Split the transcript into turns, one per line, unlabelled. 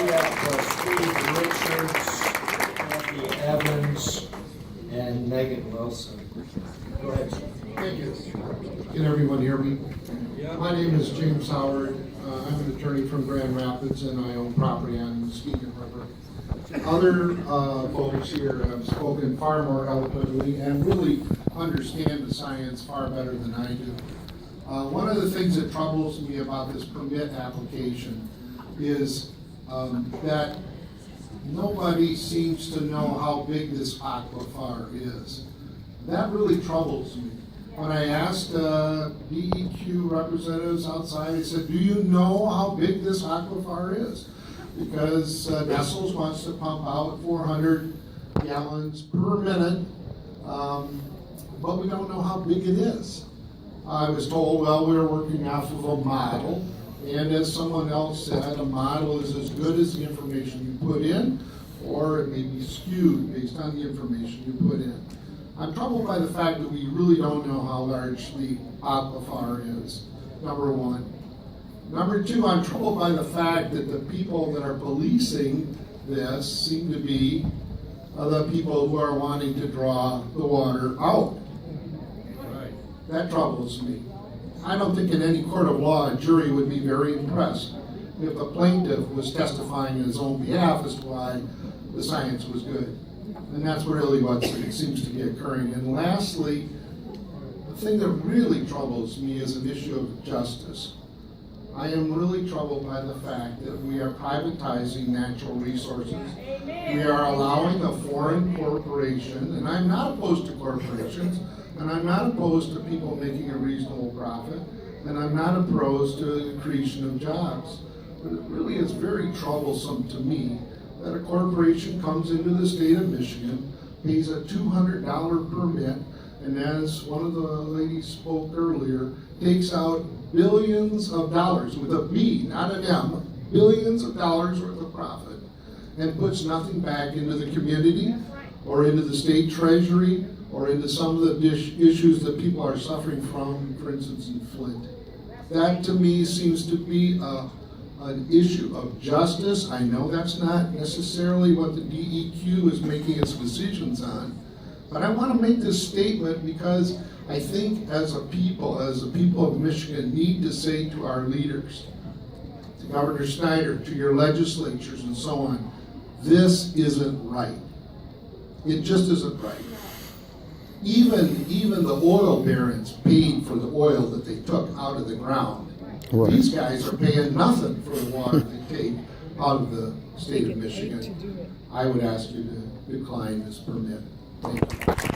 we have Steve Richards, Kathy Evans, and Megan Wilson. Go ahead, Steve.
Thank you. Can everyone hear me?
Yeah.
My name is James Howard. I'm an attorney from Grand Rapids, and I own property on the Muskegon River. Other folks here have spoken far more eloquently and really understand the science far better than I do. One of the things that troubles me about this permit application is that nobody seems to know how big this aquifer is. That really troubles me. When I asked DEQ representatives outside, I said, do you know how big this aquifer is? Because Nestle wants to pump out 400 gallons per minute, but we don't know how big it is. I was told, well, we're working off of a model, and as someone else said, a model is as good as the information you put in, or it may be skewed based on the information you put in. I'm troubled by the fact that we really don't know how large the aquifer is, number one. Number two, I'm troubled by the fact that the people that are policing this seem to be the people who are wanting to draw the water out.
Right.
That troubles me. I don't think in any court of law a jury would be very impressed if the plaintiff was testifying in his own behalf as to why the science was good. And that's really what seems to be occurring. And lastly, the thing that really troubles me is an issue of justice. I am really troubled by the fact that we are privatizing natural resources. We are allowing a foreign corporation, and I'm not opposed to corporations, and I'm not opposed to people making a reasonable profit, and I'm not opposed to the creation of jobs. But it really is very troublesome to me that a corporation comes into the state of Michigan, pays a $200 permit, and as one of the ladies spoke earlier, takes out billions of dollars, with a B, not an M, billions of dollars worth of profit, and puts nothing back into the community, or into the state treasury, or into some of the issues that people are suffering from, for instance, in Flint. That to me seems to be an issue of justice. I know that's not necessarily what the DEQ is making its decisions on, but I want to make this statement because I think as a people of Michigan, need to say to our leaders, to Governor Snyder, to your legislatures and so on, this isn't right. It just isn't right. Even the oil barons paid for the oil that they took out of the ground. Right. These guys are paying nothing for the water they take out of the state of Michigan. I would ask you to decline this permit. Thank you.